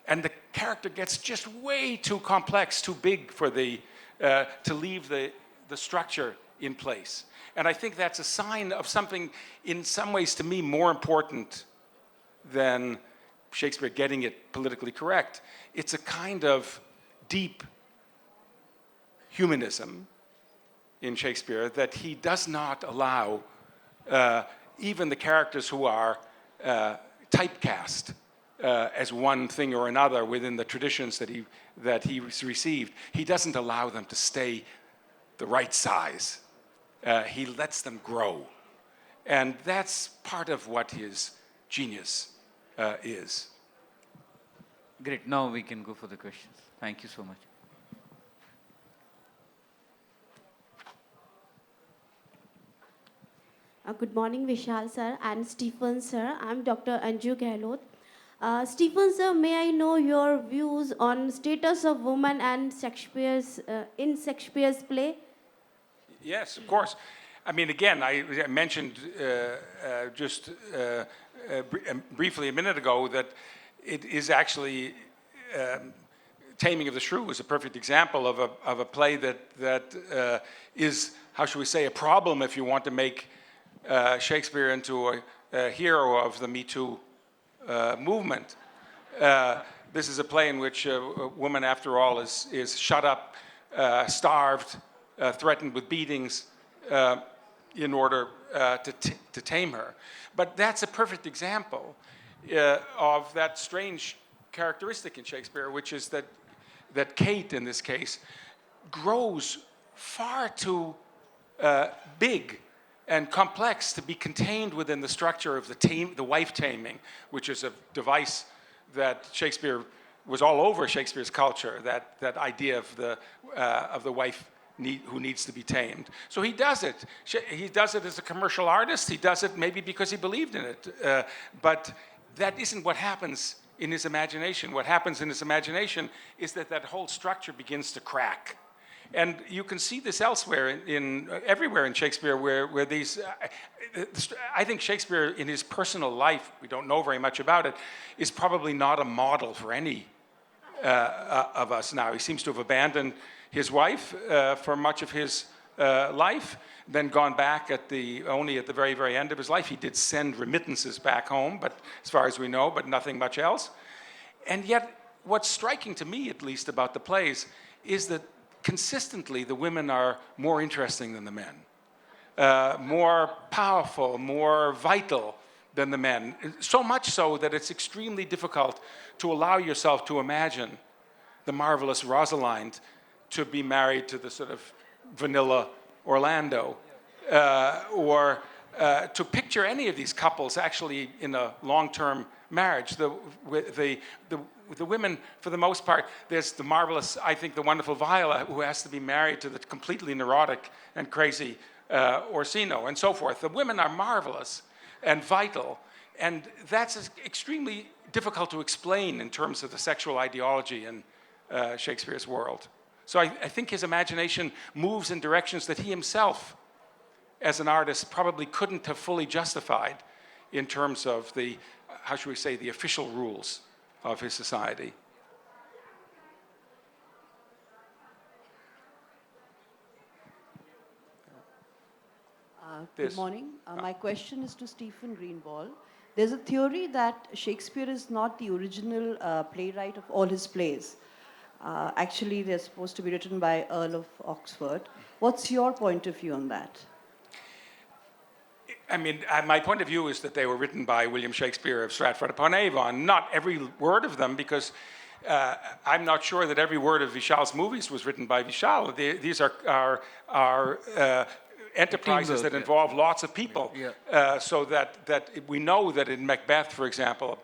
And the character gets just way too complex, too big for to leave the structure in place. And I think that's a sign of something, in some ways, to me, more important than Shakespeare getting it politically correct. It's a kind of deep humanism in Shakespeare that he does not allow even the characters who are typecast as one thing or another within the traditions that he received. He doesn't allow them to stay the right size. He lets them grow. And that's part of what his genius is. Great. Now we can go for the questions. Thank you so much. Good morning, Vishal sir and Stephen sir. I'm Dr. Anju Gehlot. Stephen sir, may I know your views on status of woman and in Shakespeare's play? Yes, of course. I mean, again, I mentioned just briefly a minute ago that it is actually Taming of the Shrew is a perfect example of a play that is, how should we say, a problem if you want to make Shakespeare into a hero of the Me Too movement. This is a play in which a woman, after all, is shut up, starved, threatened with beatings in order to tame her. But that's a perfect example of that strange characteristic in Shakespeare, which is that Kate, in this case, grows far too big and complex to be contained within the structure of the wife taming, which is a device that Shakespeare was all over Shakespeare's culture, that idea of the wife who needs to be tamed. So he does it. He does it as a commercial artist. He does it maybe because he believed in it. But that isn't what happens in his imagination. What happens in his imagination is that whole structure begins to crack. And you can see this elsewhere, everywhere in Shakespeare, where these. I think Shakespeare, in his personal life, we don't know very much about it, is probably not a model for any of us now. He seems to have abandoned his wife for much of his life, then gone back only at the very, very end of his life. He did send remittances back home, but as far as we know, but nothing much else. And yet, what's striking to me, at least, about the plays is that consistently the women are more interesting than the men, more powerful, more vital than the men. So much so that it's extremely difficult to allow yourself to imagine the marvelous Rosalind to be married to the sort of vanilla Orlando, or to picture any of these couples actually in a long-term marriage. The women, for the most part, there's the marvelous, I think, the wonderful Viola, who has to be married to the completely neurotic and crazy Orsino, and so forth. The women are marvelous and vital, and that's extremely difficult to explain in terms of the sexual ideology in Shakespeare's world. So I think his imagination moves in directions that he himself, as an artist, probably couldn't have fully justified in terms of the, how should we say, the official rules of his society. Good morning. My question is to Stephen Greenblatt. There's a theory that Shakespeare is not the original playwright of all his plays. Actually, they're supposed to be written by Earl of Oxford. What's your point of view on that? I mean, my point of view is that they were written by William Shakespeare of Stratford-upon-Avon. Not every word of them, because I'm not sure that every word of Vishal's movies was written by Vishal. These are enterprises that involve lots of people. Yeah. So that we know that in Macbeth, for example,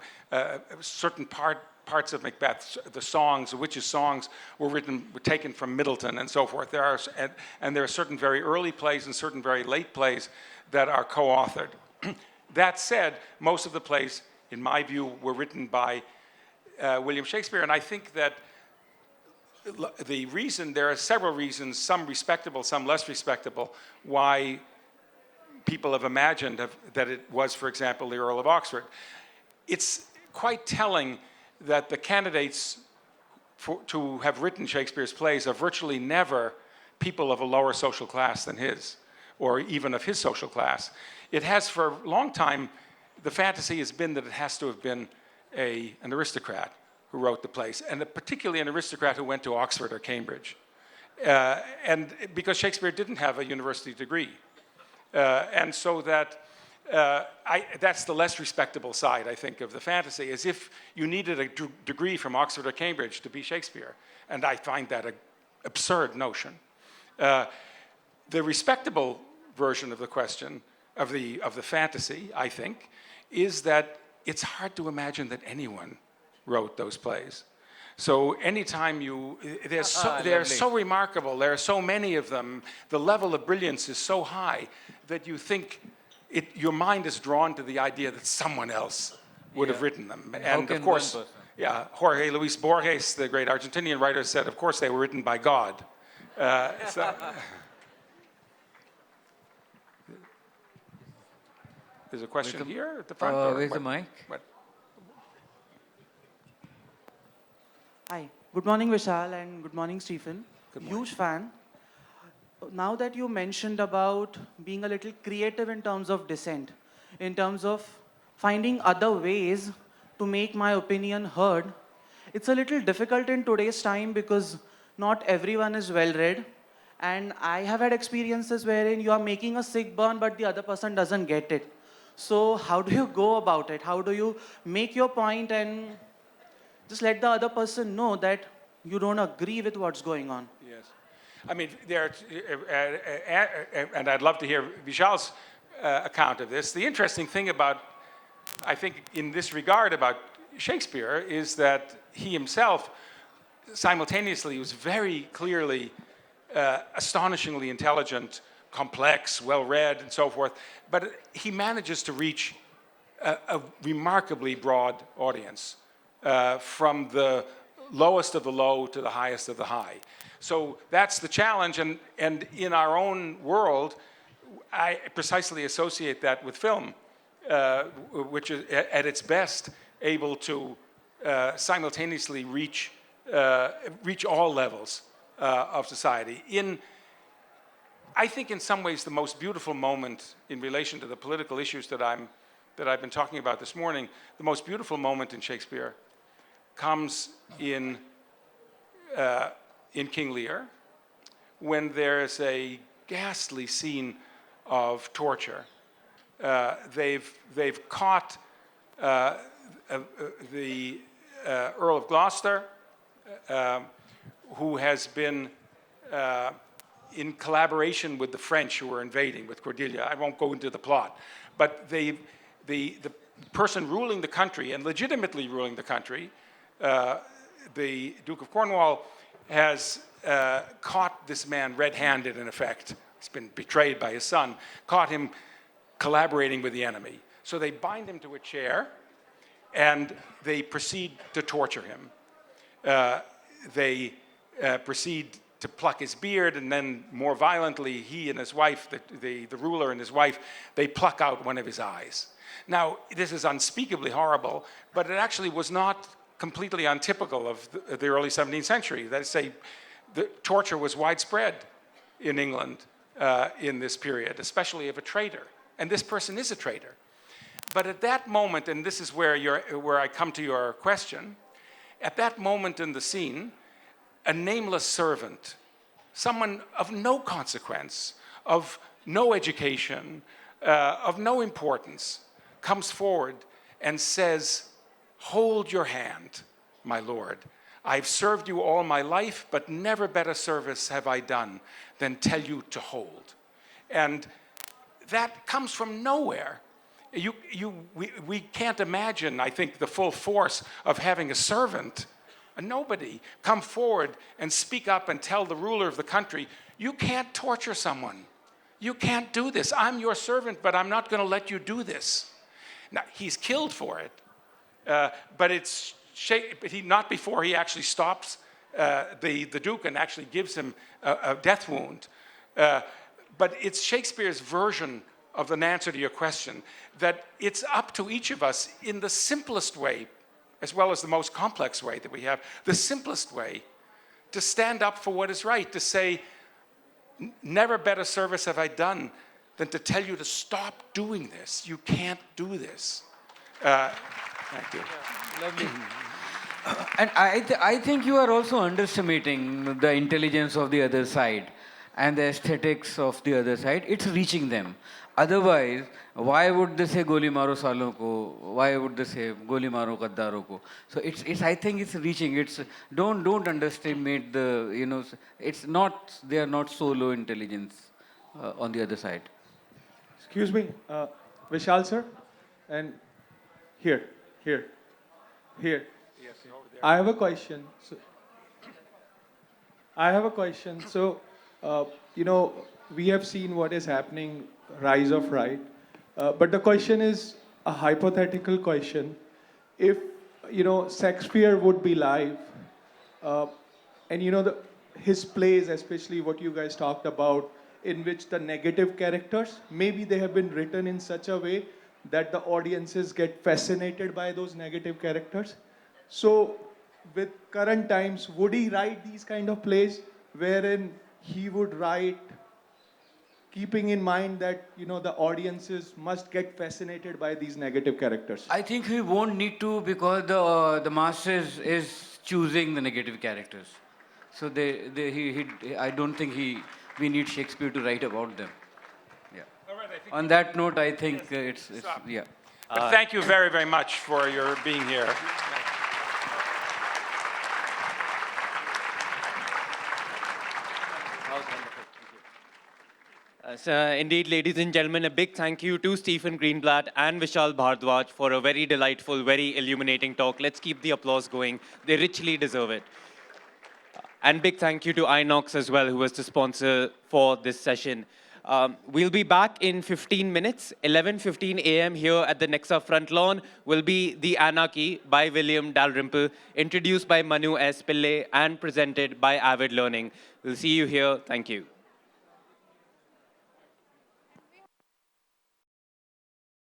certain parts of Macbeth, the songs, the witches' songs, were taken from Middleton and so forth. There are certain very early plays and certain very late plays that are co-authored. That said, most of the plays, in my view, were written by William Shakespeare, and I think that there are several reasons, some respectable, some less respectable, why people have imagined that it was, for example, the Earl of Oxford. It's quite telling that the candidates to have written Shakespeare's plays are virtually never people of a lower social class than his, or even of his social class. It has, for a long time, the fantasy has been that it has to have been an aristocrat who wrote the plays, and particularly an aristocrat who went to Oxford or Cambridge. And because Shakespeare didn't have a university degree. And so that that's the less respectable side, I think, of the fantasy, as if you needed a degree from Oxford or Cambridge to be Shakespeare. And I find that an absurd notion. The respectable version of the question, of the fantasy, I think, is that it's hard to imagine that anyone wrote those plays. So anytime they're so remarkable, there are so many of them, the level of brilliance is so high that you think your mind is drawn to the idea that someone else would have written them. And of course, Jorge Luis Borges, the great Argentinian writer, said, of course, they were written by God. There's a question here at the front. Where's the mic? Hi. Good morning, Vishal, and good morning, Stephen. Good morning. Huge fan. Now that you mentioned about being a little creative in terms of dissent, in terms of finding other ways to make my opinion heard, it's a little difficult in today's time because not everyone is well-read. And I have had experiences wherein you are making a sick burn, but the other person doesn't get it. So how do you go about it? How do you make your point and just let the other person know that you don't agree with what's going on? Yes. I mean, and I'd love to hear Vishal's account of this. The interesting thing about, I think, in this regard about Shakespeare is that he himself simultaneously was very clearly astonishingly intelligent, complex, well-read, and so forth, but he manages to reach a remarkably broad audience, from the lowest of the low to the highest of the high. So that's the challenge, and in our own world, I precisely associate that with film, which is at its best able to simultaneously reach all levels of society. I think in some ways the most beautiful moment in relation to the political issues that I've been talking about this morning, the most beautiful moment in Shakespeare comes in King Lear, when there's a ghastly scene of torture. They've caught the Earl of Gloucester, who has been in collaboration with the French who were invading with Cordelia. I won't go into the plot, but the person ruling the country and legitimately ruling the country, the Duke of Cornwall, has caught this man red-handed, in effect. He's been betrayed by his son, caught him collaborating with the enemy. So they bind him to a chair, and they proceed to torture him. They proceed to pluck his beard, and then more violently, he and his wife, the ruler and his wife, they pluck out one of his eyes. Now, this is unspeakably horrible, but it actually was not completely untypical of the early 17th century. That is to say, the torture was widespread in England in this period, especially of a traitor. And this person is a traitor. But at that moment, and this is where I come to your question, at that moment in the scene, a nameless servant, someone of no consequence, of no education, of no importance, comes forward and says, "Hold your hand, my lord. I've served you all my life, but never better service have I done than tell you to hold." And that comes from nowhere. We can't imagine, I think, the full force of having a servant, a nobody, come forward and speak up and tell the ruler of the country, "You can't torture someone. You can't do this. I'm your servant, but I'm not going to let you do this." Now, he's killed for it, but it's not before he actually stops the Duke and actually gives him a death wound. But it's Shakespeare's version of an answer to your question, that it's up to each of us in the simplest way, as well as the most complex way that we have, the simplest way, to stand up for what is right, to say, "Never better service have I done than to tell you to stop doing this. You can't do this." Thank you. Lovely. And I think you are also underestimating the intelligence of the other side and the aesthetics of the other side. It's reaching them. Otherwise, why would they say goli maro salon ko? Why would they say goli maro gaddaro ko? So I think it's reaching. Don't underestimate the, it's not, they are not so low intelligence on the other side. Excuse me, Vishal sir, and here. Yes, over there. I have a question. So, we have seen what is happening, rise of right. But the question is a hypothetical question. If, Shakespeare would be live, and, his plays, especially what you guys talked about, in which the negative characters, maybe they have been written in such a way that the audiences get fascinated by those negative characters. So, with current times, would he write these kind of plays wherein he would write keeping in mind that, the audiences must get fascinated by these negative characters? I think he won't need to, because the masses is choosing the negative characters. So I don't think we need Shakespeare to write about them. Yeah. All right, I think On that note, I think it's Stop. yeah. But thank you very, very much for your being here. So indeed, ladies and gentlemen, a big thank you to Stephen Greenblatt and Vishal Bhardwaj for a very delightful, very illuminating talk. Let's keep the applause going. They richly deserve it. And big thank you to Inox as well, who was the sponsor for this session. We'll be back in 15 minutes, 11:15 a.m. here at the Nexa front lawn will be The Anarchy by William Dalrymple, introduced by Manu S. Pillai and presented by Avid Learning. We'll see you here. Thank you.